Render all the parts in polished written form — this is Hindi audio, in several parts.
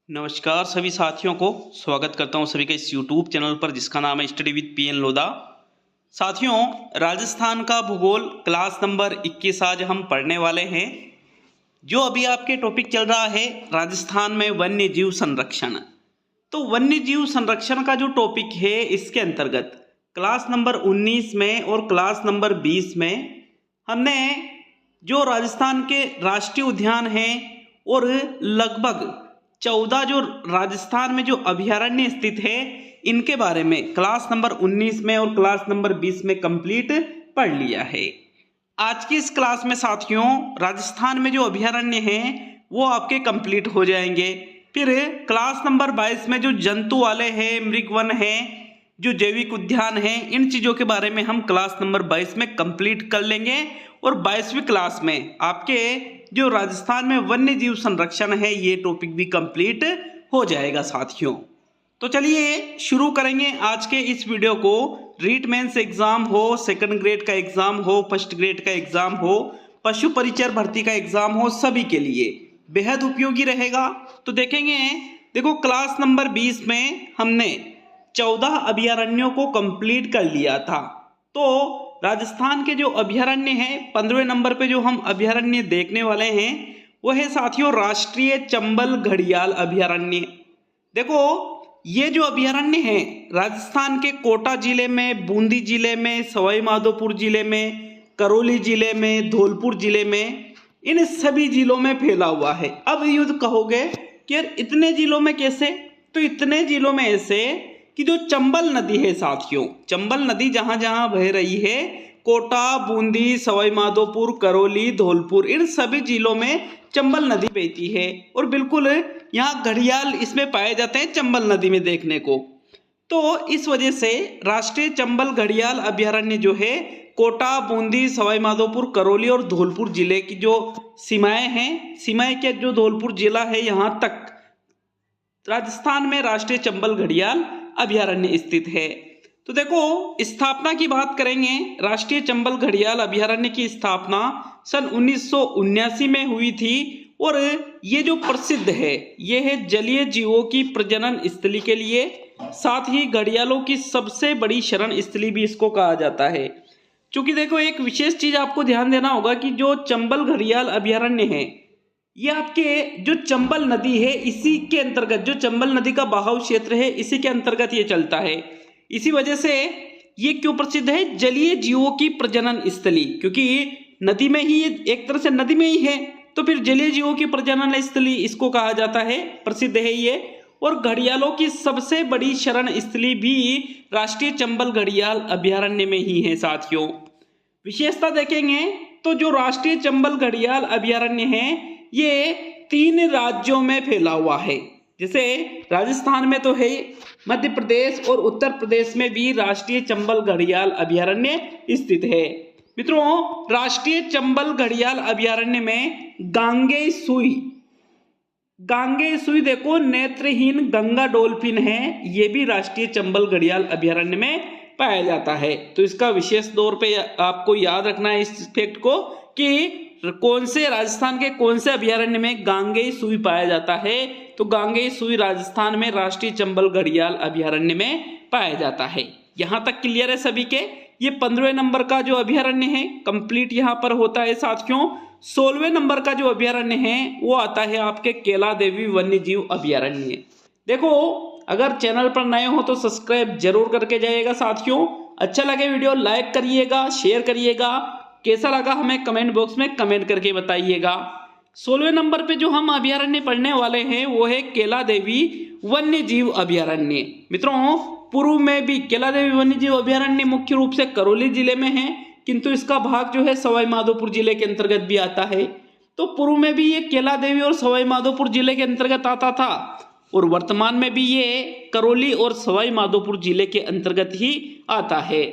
नमस्कार सभी साथियों को स्वागत करता हूं सभी का इस YouTube चैनल पर जिसका नाम है स्टडी विद पीएन लोधा। साथियों, राजस्थान का भूगोल क्लास नंबर 21 आज हम पढ़ने वाले हैं। जो अभी आपके टॉपिक चल रहा है राजस्थान में वन्य जीव संरक्षण। तो वन्य जीव संरक्षण का जो टॉपिक है इसके अंतर्गत क्लास नंबर 19 में और क्लास नंबर 20 में हमने जो राजस्थान के राष्ट्रीय उद्यान हैं और लगभग 14 जो राजस्थान में जो अभयारण्य स्थित है इनके बारे में क्लास नंबर 19 में और क्लास नंबर 20 में कंप्लीट पढ़ लिया है। आज की इस क्लास में साथियों राजस्थान में जो अभयारण्य हैं वो आपके कंप्लीट हो जाएंगे। फिर क्लास नंबर 22 में जो जंतु वाले हैं, मृग वन है, जो जैविक उद्यान है, इन चीज़ों के बारे में हम क्लास नंबर 22 में कंप्लीट कर लेंगे। और 22वीं क्लास में आपके जो राजस्थान में वन्य जीव संरक्षण है ये टॉपिक भी कंप्लीट हो जाएगा साथियों। तो चलिए शुरू करेंगे आज के इस वीडियो को। रीट मेंस एग्जाम हो, सेकंड ग्रेड का एग्जाम हो, फर्स्ट ग्रेड का एग्जाम हो, पशु परिचर भर्ती का एग्जाम हो, सभी के लिए बेहद उपयोगी रहेगा। तो देखेंगे, देखो क्लास नंबर 20 में हमने 14 अभयारण्यों को कंप्लीट कर लिया था। तो राजस्थान के जो अभयारण्य हैं 15वें नंबर पे जो हम अभयारण्य देखने वाले हैं वो है साथियों राष्ट्रीय चंबल घड़ियाल अभयारण्य। देखो ये जो अभयारण्य है राजस्थान के कोटा जिले में, बूंदी जिले में, सवाई माधोपुर जिले में, करौली जिले में, धौलपुर जिले में, इन सभी जिलों में फैला हुआ है। अब युद्ध कहोगे कि यार इतने जिलों में कैसे? तो इतने जिलों में ऐसे कि जो चंबल नदी है साथियों, चंबल नदी जहां जहां बह रही है, कोटा, बूंदी, सवाई माधोपुर, करौली, धौलपुर, इन सभी जिलों में चंबल नदी बहती है। और बिल्कुल यहाँ घड़ियाल इसमें पाए जाते हैं चंबल नदी में देखने को। तो इस वजह से राष्ट्रीय चंबल घड़ियाल अभयारण्य जो है कोटा, बूंदी, सवाई माधोपुर, करौली और धौलपुर जिले की जो सीमाएं हैं, सीमाएं के जो धौलपुर जिला है यहाँ तक राजस्थान में राष्ट्रीय चंबल घड़ियाल अभयारण्य स्थित है। तो देखो स्थापना की बात करेंगे, राष्ट्रीय चंबल घड़ियाल अभयारण्य की स्थापना सन 1979 में हुई थी। और ये जो प्रसिद्ध है ये है जलीय जीवों की प्रजनन स्थली के लिए, साथ ही घड़ियालों की सबसे बड़ी शरण स्थली भी इसको कहा जाता है। क्योंकि देखो एक विशेष चीज आपको ध्यान देना होगा कि जो चंबल घड़ियाल अभयारण्य है ये आपके जो चंबल नदी है इसी के अंतर्गत, जो चंबल नदी का बहाव क्षेत्र है इसी के अंतर्गत ये चलता है। इसी वजह से ये क्यों प्रसिद्ध है? जलीय जीवों की प्रजनन स्थली, क्योंकि नदी में ही, एक तरह से नदी में ही है, तो फिर जलीय जीवों की प्रजनन स्थली इसको कहा जाता है, प्रसिद्ध है ये। और घड़ियालों की सबसे बड़ी शरण स्थली भी राष्ट्रीय चंबल घड़ियाल अभयारण्य में ही है साथियों। विशेषता देखेंगे तो जो राष्ट्रीय चंबल घड़ियाल अभयारण्य है ये 3 राज्यों में फैला हुआ है। जैसे राजस्थान में तो है, मध्य प्रदेश और उत्तर प्रदेश में भी राष्ट्रीय चंबल घड़ियाल अभयारण्य स्थित है। मित्रों राष्ट्रीय चंबल घड़ियाल अभयारण्य में गांगेय सुई देखो नेत्रहीन गंगा डॉल्फिन है, ये भी राष्ट्रीय चंबल घड़ियाल अभयारण्य में पाया जाता है। तो इसका विशेष तौर पे आपको याद रखना है इस फैक्ट को कि कौन से राजस्थान के कौन से अभयारण्य में गांगेय सुई पाया जाता है। तो गांगेय सुई राजस्थान में राष्ट्रीय चंबल घड़ियाल अभयारण्य में पाया जाता है। यहां तक क्लियर है सभी के? ये 15वें नंबर का जो अभयारण्य है कंप्लीट यहां पर होता है साथियों। 16वें नंबर का जो अभयारण्य है वो आता है आपके केला देवी वन्य जीव अभयारण्य। देखो अगर चैनल पर नए हो तो सब्सक्राइब जरूर करके जाइएगा साथियों। अच्छा लगे वीडियो लाइक करिएगा, शेयर करिएगा, कैसा लगा हमें कमेंट बॉक्स में कमेंट करके बताइएगा। 16वें नंबर पे जो हम अभयारण्य पढ़ने वाले हैं वो है केला देवी वन्य जीव अभयारण्य। मित्रों पूर्व में भी केला देवी वन्य जीव अभयारण्य मुख्य रूप से करौली जिले में है, किंतु इसका भाग जो है सवाई माधोपुर जिले के अंतर्गत भी आता है। तो पूर्व में भी ये केला देवी और सवाई माधोपुर जिले के अंतर्गत आता था और वर्तमान में भी ये करौली और सवाई माधोपुर जिले के अंतर्गत ही आता है।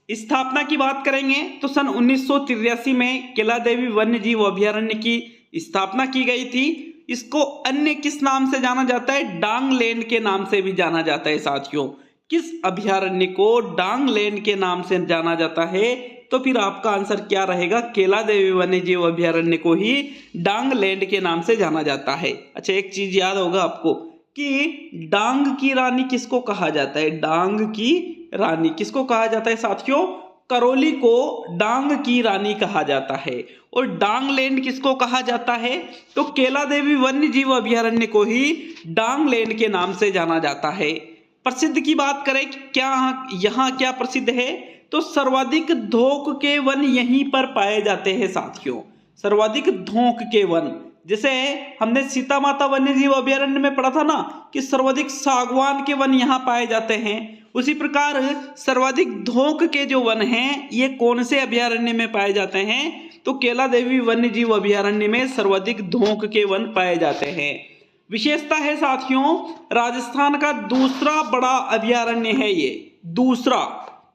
स्थापना की बात करेंगे तो सन 1983 में केला देवी वन्य जीव अभयारण्य की स्थापना की गई थी। इसको अन्य किस नाम से जाना जाता है? डांग लैंड के नाम से भी जाना जाता है साथियों। किस अभयारण्य को डांग लैंड के नाम से जाना जाता है? तो फिर आपका आंसर क्या रहेगा? केला देवी वन्य जीव अभयारण्य को ही डांग लैंड के नाम से जाना जाता है। अच्छा, एक चीज याद होगा आपको कि डांग की रानी किसको कहा जाता है? डांग की रानी किसको कहा जाता है साथियों? करौली को डांग की रानी कहा जाता है। और डांग लैंड किसको कहा जाता है? तो केला देवी वन्य जीव अभयारण्य को ही डांग लैंड के नाम से जाना जाता है। प्रसिद्ध की बात करें, क्या यहाँ क्या प्रसिद्ध है? तो सर्वाधिक धोख के वन यहीं पर पाए जाते हैं साथियों। सर्वाधिक धोख के वन, जैसे हमने सीता माता वन्य जीव अभयारण्य में पढ़ा था ना कि सर्वाधिक सागवान के वन यहाँ पाए जाते हैं, उसी प्रकार सर्वाधिक धोख के जो वन हैं ये कौन से अभयारण्य में पाए जाते हैं? तो केला देवी वन्य जीव अभयारण्य में सर्वाधिक धोख के वन पाए जाते हैं। विशेषता है साथियों, राजस्थान का दूसरा बड़ा अभयारण्य है ये।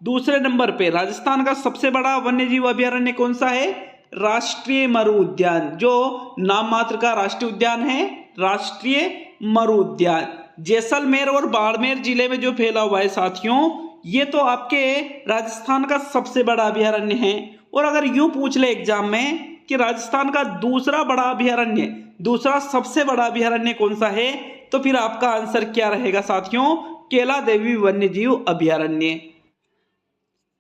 दूसरे नंबर पे राजस्थान का सबसे बड़ा वन्य जीव अभयारण्य कौन सा है? राष्ट्रीय मरु उद्यान, जो नाम मात्र का राष्ट्रीय उद्यान है, राष्ट्रीय मरु उद्यान जैसलमेर और बाड़मेर जिले में जो फैला हुआ है साथियों, ये तो आपके राजस्थान का सबसे बड़ा अभयारण्य है। और अगर यूं पूछ ले एग्जाम में कि राजस्थान का दूसरा सबसे बड़ा अभयारण्य कौन सा है, तो फिर आपका आंसर क्या रहेगा साथियों? केला देवी वन्य जीव अभयारण्य।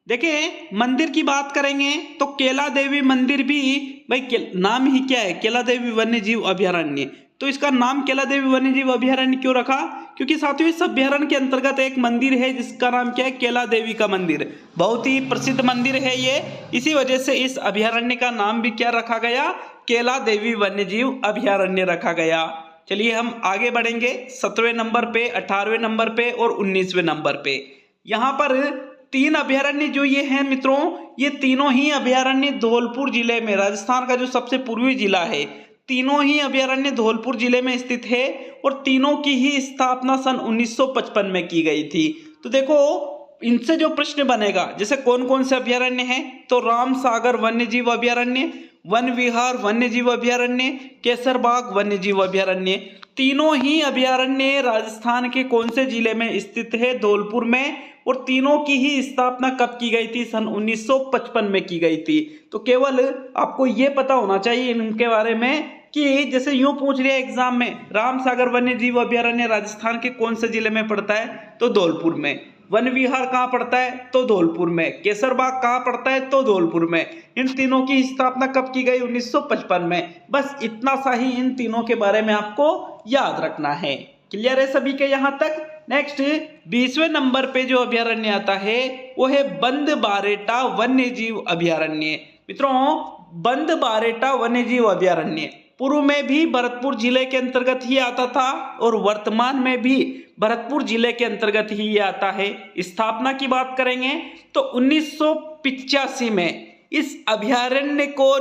देखिए, मंदिर की बात करेंगे तो केला देवी मंदिर भी भाई नाम ही क्या है? केला देवी वन्य जीव अभयारण्य। तो इसका नाम केला देवी वन्य जीव अभयारण्य क्यों रखा? क्योंकि साथियों इस अभयारण्य के अंतर्गत एक मंदिर है जिसका नाम क्या है? केला देवी का मंदिर। बहुत ही प्रसिद्ध मंदिर है ये, इसी वजह से इस अभयारण्य का नाम भी क्या रखा गया? केला देवी वन्य जीव अभयारण्य रखा गया। चलिए हम आगे बढ़ेंगे 17वें नंबर पे, 18वें नंबर पे और 19वें नंबर पे। यहाँ पर 3 अभयारण्य जो ये हैं मित्रों, ये तीनों ही अभयारण्य धौलपुर जिले में, राजस्थान का जो सबसे पूर्वी जिला है, तीनों ही अभयारण्य धौलपुर जिले में स्थित है और तीनों की ही स्थापना सन 1955 में की गई थी। तो देखो इनसे जो प्रश्न बनेगा, जैसे कौन कौन से अभयारण्य हैं, तो राम सागर वन्य जीव अभयारण्य, वन विहार वन्य जीव अभयारण्य, केसरबाग वन्य जीव अभयारण्य, तीनों ही अभयारण्य राजस्थान के कौन से जिले में स्थित है? धौलपुर में। और तीनों की ही स्थापना कब की गई थी? सन 1955 में की गई थी। तो केवल आपको ये पता होना चाहिए इनके बारे में कि जैसे यूं पूछ लिया एग्जाम में, राम सागर वन्य जीव अभयारण्य राजस्थान के कौन से जिले में पड़ता है? तो धौलपुर में। वन विहार कहाँ पड़ता है? तो धौलपुर में। केसरबाग कहाँ पड़ता है? तो धौलपुर में। इन तीनों की स्थापना कब की गई? 1955 में। बस इतना सा ही इन तीनों के बारे में आपको याद रखना है। क्लियर है सभी के यहाँ तक? नेक्स्ट 20वें नंबर पे जो अभयारण्य आता है वो है बंद-बारेटा वन्य जीव अभयारण्य। मित्रों, बंद-बारेटा वन्य जीव अभयारण्य पूर्व में भी भरतपुर जिले के अंतर्गत ही आता था और वर्तमान में भी भरतपुर जिले के अंतर्गत ही आता है। स्थापना की बात करेंगे तो 1985 में इस अभयारण्य को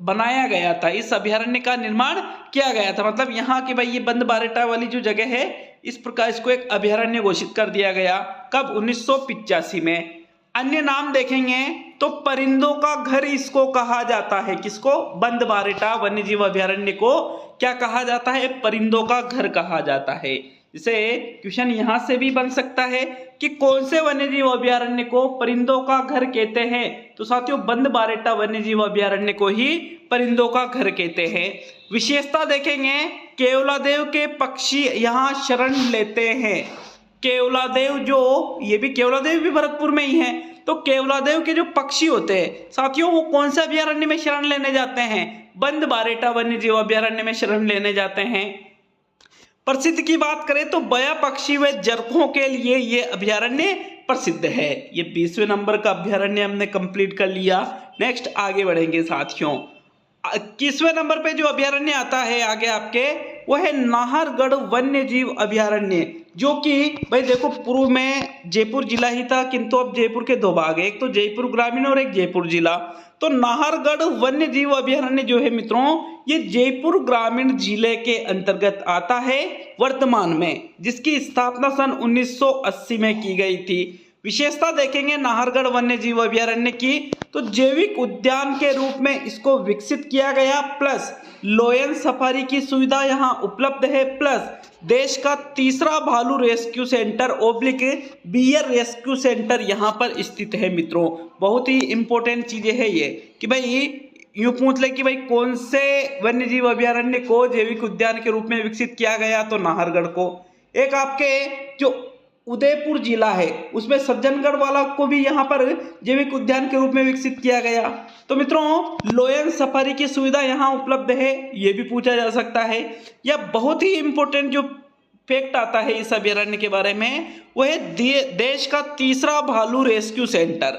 बनाया गया था, इस अभयारण्य का निर्माण किया गया था। मतलब यहाँ की भाई ये बंद-बारेटा वाली जो जगह है, इस प्रकार इसको एक अभयारण्य घोषित कर दिया गया। कब? 1985 में। अन्य नाम देखेंगे तो परिंदों का घर इसको कहा जाता है। किसको? बंद-बारेटा वन्य जीव अभयारण्य को क्या कहा जाता है? परिंदों का घर कहा जाता है। जैसे क्वेश्चन यहाँ से भी बन सकता है कि कौन से वन्य जीव अभयारण्य को परिंदों का घर कहते हैं? तो साथियों बंद-बारेटा वन्य जीव अभयारण्य को ही परिंदों का घर कहते हैं। विशेषता देखेंगे, केवलादेव के पक्षी यहाँ शरण लेते हैं। केवलादेव जो, ये भी केवलादेव भी भरतपुर में ही है, तो केवलादेव के जो पक्षी होते हैं साथियों वो कौन से अभयारण्य में शरण लेने जाते हैं? बंद-बारेटा वन्य जीव अभयारण्य में शरण लेने जाते हैं। प्रसिद्ध की बात करें तो बया पक्षी व जरखों के लिए ये अभयारण्य प्रसिद्ध है। ये 20वें नंबर का अभयारण्य हमने कंप्लीट कर लिया। नेक्स्ट आगे बढ़ेंगे साथियों। 21वें नंबर पे जो अभयारण्य आता है आगे आपके, वो है नाहरगढ़ वन्य जीव अभयारण्य, जो कि भाई देखो पूर्व में जयपुर जिला ही था, किंतु अब जयपुर के 2 भाग है, एक तो जयपुर ग्रामीण और एक जयपुर जिला। तो नाहरगढ़ वन्य जीव अभयारण्य जो है मित्रों, ये जयपुर ग्रामीण जिले के अंतर्गत आता है वर्तमान में, जिसकी स्थापना सन 1980 में की गई थी। विशेषता देखेंगे नाहरगढ़ वन्य जीव अभयारण्य की, तो जैविक उद्यान के रूप में इसको विकसित किया गया, प्लस लोयन सफारी की सुविधा यहाँ उपलब्ध है, प्लस देश का तीसरा भालू रेस्क्यू सेंटर ओब्लिक बियर रेस्क्यू सेंटर यहाँ पर स्थित है। मित्रों बहुत ही इंपॉर्टेंट चीजें है ये कि भाई यूं पूछ ले कि भाई कौन से वन्य जीव अभयारण्य को जैविक उद्यान के रूप में विकसित किया गया, तो नाहरगढ़ को। एक आपके जो उदयपुर जिला है उसमें सज्जनगढ़ वाला को भी यहाँ पर जैविक उद्यान के रूप में विकसित किया गया। तो मित्रों लोयन सफारी की सुविधा यहाँ उपलब्ध है, ये भी पूछा जा सकता है। या बहुत ही इंपॉर्टेंट जो फैक्ट आता है इस अभयारण्य के बारे में वो है देश का तीसरा भालू रेस्क्यू सेंटर।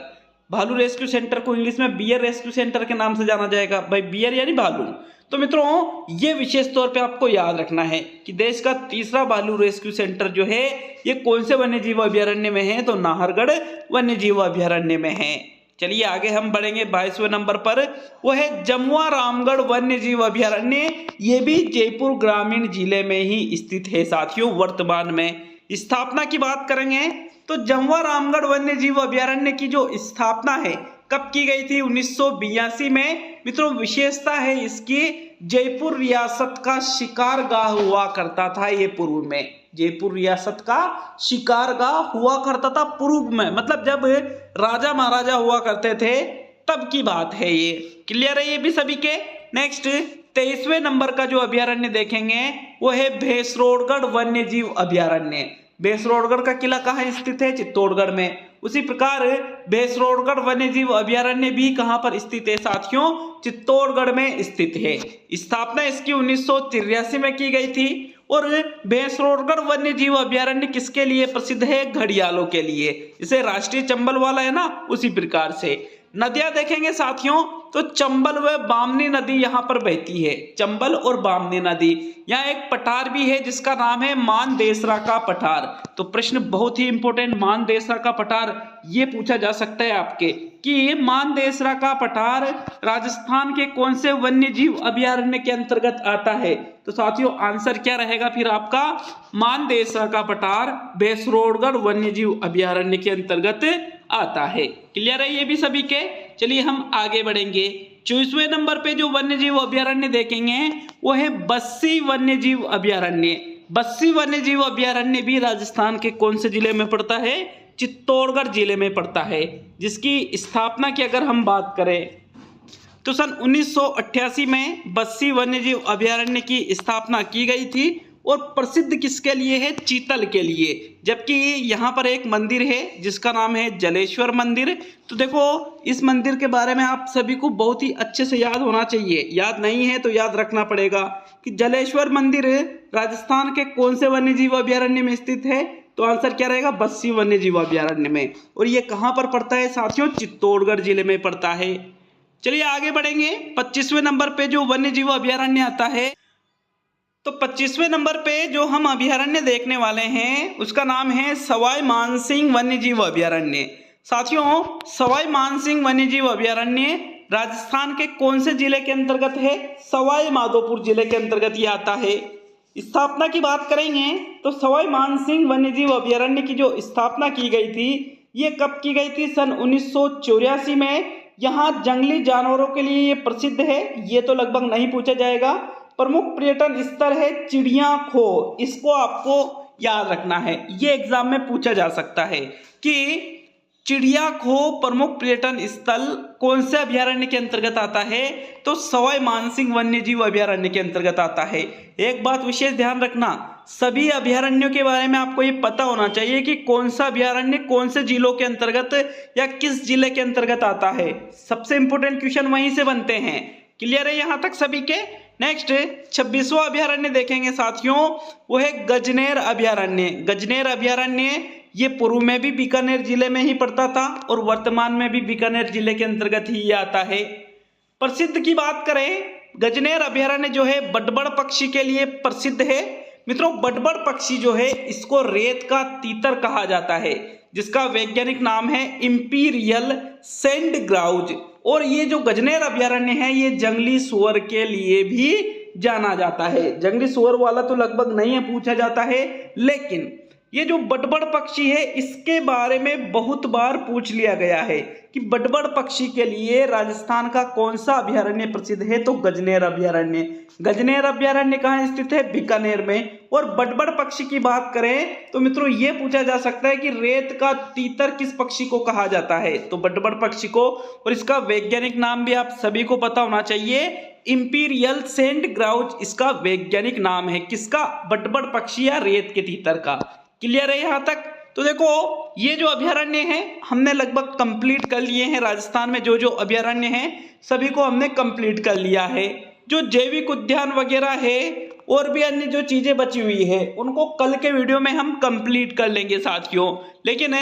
भालू रेस्क्यू सेंटर को इंग्लिश में बियर रेस्क्यू सेंटर के नाम से जाना जाएगा, भाई बियर यानी भालू। तो मित्रों ये विशेष तौर पे आपको याद रखना है कि देश का तीसरा भालू रेस्क्यू सेंटर जो है ये कौन से वन्य जीव अभयारण्य में है, तो नाहरगढ़ वन्य जीव अभयारण्य में है। चलिए आगे हम बढ़ेंगे 22वें नंबर पर, वो है जमुआ रामगढ़ वन्य जीव अभयारण्य। ये भी जयपुर ग्रामीण जिले में ही स्थित है साथियों। वर्तमान में स्थापना की बात करेंगे तो जमुआ रामगढ़ वन्य जीव अभयारण्य की जो स्थापना है कब की गई थी, 1982 में। मित्रों विशेषता है इसकी जयपुर रियासत का शिकारगाह हुआ करता था ये पूर्व में। जयपुर रियासत का शिकारगाह हुआ करता था पूर्व में, मतलब जब राजा महाराजा हुआ करते थे तब की बात है ये। क्लियर है ये भी सभी के। नेक्स्ट 23वें नंबर का जो अभयारण्य देखेंगे वो है भैंसरोडगढ़ वन्य जीव अभयारण्य। भैंसरोडगढ़ का किला कहाँ स्थित है, चित्तौड़गढ़ में। उसी प्रकार भैंसरोडगढ़ वन्य जीव अभयारण्य भी कहाँ पर स्थित है साथियों, चित्तौड़गढ़ में स्थित है। स्थापना इसकी 1983 में की गई थी। और भैंसरोडगढ़ वन्य जीव अभयारण्य किसके लिए प्रसिद्ध है, घड़ियालों के लिए। इसे राष्ट्रीय चंबल वाला है ना, उसी प्रकार से। नदियां देखेंगे साथियों तो चंबल व बामनी नदी यहाँ पर बहती है, चंबल और बामनी नदी। यहाँ एक पठार भी है जिसका नाम है मानदेसरा का पठार। तो प्रश्न बहुत ही इंपॉर्टेंट, मानदेसरा का पठार ये पूछा जा सकता है आपके कि मानदेसरा का पठार राजस्थान के कौन से वन्य जीव अभयारण्य के अंतर्गत आता है। तो साथियों आंसर क्या रहेगा फिर आपका, मानदेसरा का पठार भैंसरोडगढ़ वन्य जीव अभयारण्य के अंतर्गत आता है। क्लियर है ये भी सभी के। चलिए हम आगे बढ़ेंगे। 24वें नंबर पे जो वन्य जीव अभयारण्य देखेंगे वो है बस्सी वन्य जीव अभयारण्य। बस्सी वन्य जीव अभयारण्य भी राजस्थान के कौन से जिले में पड़ता है, चित्तौड़गढ़ जिले में पड़ता है। जिसकी स्थापना की अगर हम बात करें तो सन 1988 में बस्सी वन्य जीव अभयारण्य की स्थापना की गई थी। और प्रसिद्ध किसके लिए है, चीतल के लिए। जबकि यहाँ पर एक मंदिर है जिसका नाम है जलेश्वर मंदिर। तो देखो इस मंदिर के बारे में आप सभी को बहुत ही अच्छे से याद होना चाहिए, याद नहीं है तो याद रखना पड़ेगा कि जलेश्वर मंदिर राजस्थान के कौन से वन्य जीव अभयारण्य में स्थित है। तो आंसर क्या रहेगा, बस्सी वन्य जीव अभयारण्य में। और ये कहाँ पर पड़ता है साथियों, चित्तौड़गढ़ जिले में पड़ता है। चलिए आगे बढ़ेंगे। 25वें नंबर पे जो वन्य जीव अभयारण्य आता है, तो 25वें नंबर पे जो हम अभयारण्य देखने वाले हैं उसका नाम है सवाई मानसिंह वन्य जीव अभयारण्य। साथियों सवाई मानसिंह वन्य जीव अभयारण्य राजस्थान के कौन से जिले के अंतर्गत है, सवाई माधोपुर जिले के अंतर्गत ये आता है। स्थापना की बात करेंगे तो सवाई मानसिंह वन्य जीव अभयारण्य की जो स्थापना की गई थी ये कब की गई थी, सन 1984 में। यहाँ जंगली जानवरों के लिए ये प्रसिद्ध है, ये तो लगभग नहीं पूछा जाएगा। प्रमुख पर्यटन स्थल है चिड़िया खो, इसको आपको याद रखना है, ये एग्जाम में पूछा जा सकता है कि चिड़िया खो प्रमुख पर्यटन स्थल कौन से अभयारण्य के अंतर्गत आता है। तो सवाई मानसिंह वन्य जीव अभयारण्य के अंतर्गत आता है। एक बात विशेष ध्यान रखना, सभी अभयारण्यों के बारे में आपको ये पता होना चाहिए कि कौन सा अभयारण्य कौन से जिलों के अंतर्गत या किस जिले के अंतर्गत आता है। सबसे इंपॉर्टेंट क्वेश्चन वहीं से बनते हैं। क्लियर है यहाँ तक सभी के। नेक्स्ट 26वां अभयारण्य देखेंगे साथियों, वो है गजनेर अभयारण्य। गजनेर अभयारण्य ये पूर्व में भी बीकानेर जिले में ही पड़ता था और वर्तमान में भी बीकानेर जिले के अंतर्गत ही ये आता है। प्रसिद्ध की बात करें, गजनेर अभयारण्य जो है बड़बड़ पक्षी के लिए प्रसिद्ध है। मित्रों बड़बड़ पक्षी जो है इसको रेत का तीतर कहा जाता है, जिसका वैज्ञानिक नाम है इंपीरियल सैंड ग्राउज। और ये जो गजनेर अभयारण्य है ये जंगली सुअर के लिए भी जाना जाता है। जंगली सुअर वाला तो लगभग नहीं है पूछा जाता है, लेकिन ये जो बटबड़ पक्षी है इसके बारे में बहुत बार पूछ लिया गया है कि बटबड़ पक्षी के लिए राजस्थान का कौन सा अभयारण्य प्रसिद्ध है, तो गजनेर अभयारण्य। गजनेर अभयारण्य कहाँ स्थित है, बीकानेर में। और बटबड़ पक्षी की बात करें तो मित्रों ये पूछा जा सकता है कि रेत का तीतर किस पक्षी को कहा जाता है, तो बटबड़ पक्षी को। और इसका वैज्ञानिक नाम भी आप सभी को पता होना चाहिए, इंपीरियल सेंट ग्राउज इसका वैज्ञानिक नाम है। किसका, बटबड़ पक्षी या रेत के तीतर का। क्लियर है यहां तक। तो देखो ये जो अभयारण्य है हमने लगभग कंप्लीट कर लिए हैं। राजस्थान में जो जो अभयारण्य हैं सभी को हमने कंप्लीट कर लिया है। जो जैविक उद्यान वगैरह है और भी अन्य जो चीजें बची हुई है उनको कल के वीडियो में हम कंप्लीट कर लेंगे साथियों। लेकिन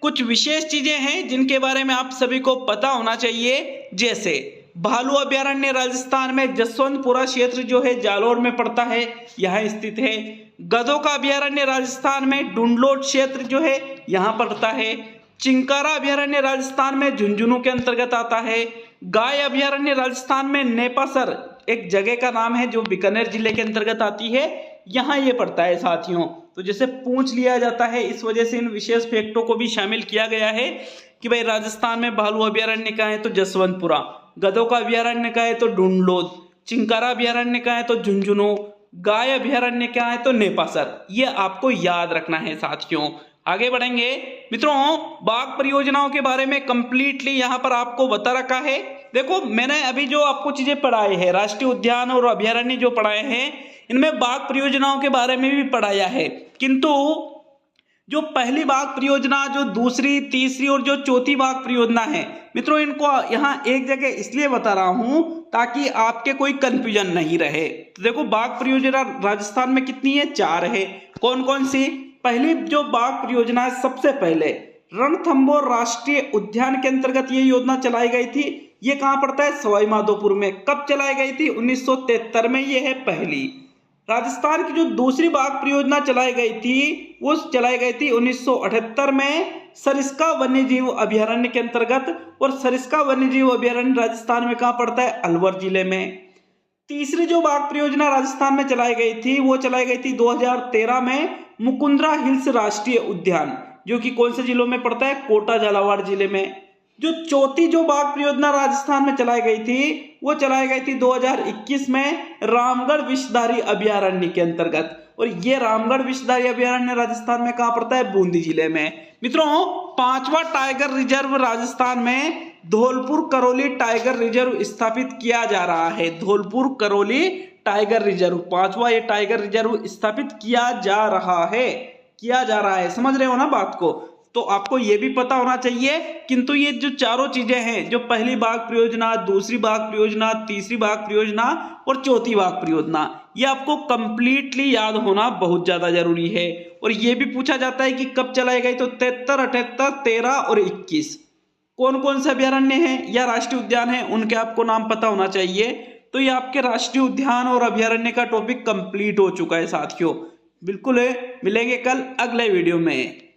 कुछ विशेष चीजें हैं जिनके बारे में आप सभी को पता होना चाहिए, जैसे भालू अभयारण्य राजस्थान में जसवंतपुरा क्षेत्र जो है जालोर में पड़ता है, यहाँ स्थित है। गधों का अभयारण्य राजस्थान में डुंडलोट क्षेत्र जो है यहाँ पड़ता है। चिंकारा अभयारण्य राजस्थान में झुंझुनू के अंतर्गत आता है। गाय अभयारण्य राजस्थान में नेपासर एक जगह का नाम है जो बीकानेर जिले के अंतर्गत आती है, यहाँ ये पड़ता है साथियों। तो जैसे पूछ लिया जाता है इस वजह से इन विशेष फैक्टों को भी शामिल किया गया है कि भाई राजस्थान में भालू अभयारण्य का है तो जसवंतपुरा, गधों का अभयारण्य का है तो ढूंढलोद, चिंकारा अभयारण्य का है तो झुंझुनू, गाय अभयारण्य का है तो नेपासर। ये आपको याद रखना है साथियों। आगे बढ़ेंगे मित्रों, बाघ परियोजनाओं के बारे में कंप्लीटली यहाँ पर आपको बता रखा है। देखो मैंने अभी जो आपको चीजें पढ़ाई है, राष्ट्रीय उद्यान और अभयारण्य जो पढ़ाए हैं, इनमें बाघ परियोजनाओं के बारे में भी पढ़ाया है। किंतु जो पहली बाघ परियोजना, जो दूसरी, तीसरी और जो चौथी बाघ परियोजना है मित्रों, इनको यहाँ एक जगह इसलिए बता रहा हूं ताकि आपके कोई कंफ्यूजन नहीं रहे। तो देखो बाघ परियोजना राजस्थान में कितनी है, 4 है। कौन कौन सी? पहली जो बाघ परियोजना है सबसे पहले रणथंभौर राष्ट्रीय उद्यान के अंतर्गत ये योजना चलाई गई थी। ये कहाँ पड़ता है, सवाई माधोपुर में। कब चलाई गई थी, 1973 में। ये है पहली। राजस्थान की जो दूसरी बाघ परियोजना चलाई गई थी वो चलाई गई थी 1978 में सरिस्का वन्यजीव अभयारण्य के अंतर्गत। और सरिस्का वन्यजीव अभयारण्य राजस्थान में कहाँ पड़ता है, अलवर जिले में। तीसरी जो बाघ परियोजना राजस्थान में चलाई गई थी वो चलाई गई थी 2013 में मुकुंदरा हिल्स राष्ट्रीय उद्यान, जो कि कौन से जिलों में पड़ता है, कोटा झालावाड़ जिले में। जो चौथी जो बाघ परियोजना राजस्थान में चलाई गई थी वो चलाई गई थी 2021 में रामगढ़ विषधारी अभयारण्य के अंतर्गत। और ये रामगढ़ विषधारी अभयारण्य राजस्थान में कहाँ पड़ता है, बूंदी जिले में। मित्रों 5वां टाइगर रिजर्व राजस्थान में धौलपुर करौली टाइगर रिजर्व स्थापित किया जा रहा है। धौलपुर करौली टाइगर रिजर्व 5वां ये टाइगर रिजर्व स्थापित किया जा रहा है। समझ रहे हो ना बात को। तो आपको ये भी पता होना चाहिए। किंतु ये जो चारों चीजें हैं, जो पहली बाघ परियोजना, दूसरी बाघ परियोजना, तीसरी बाघ परियोजना और चौथी बाघ परियोजना, ये आपको कंप्लीटली याद होना बहुत ज्यादा जरूरी है। और ये भी पूछा जाता है कि कब चलाई गई, तो 73, 78, 13 और 21 कौन कौन से अभयारण्य हैं या राष्ट्रीय उद्यान हैं, उनके आपको नाम पता होना चाहिए। तो ये आपके राष्ट्रीय उद्यान और अभयारण्य का टॉपिक कंप्लीट हो चुका है साथियों। बिल्कुल है, मिलेंगे कल अगले वीडियो में।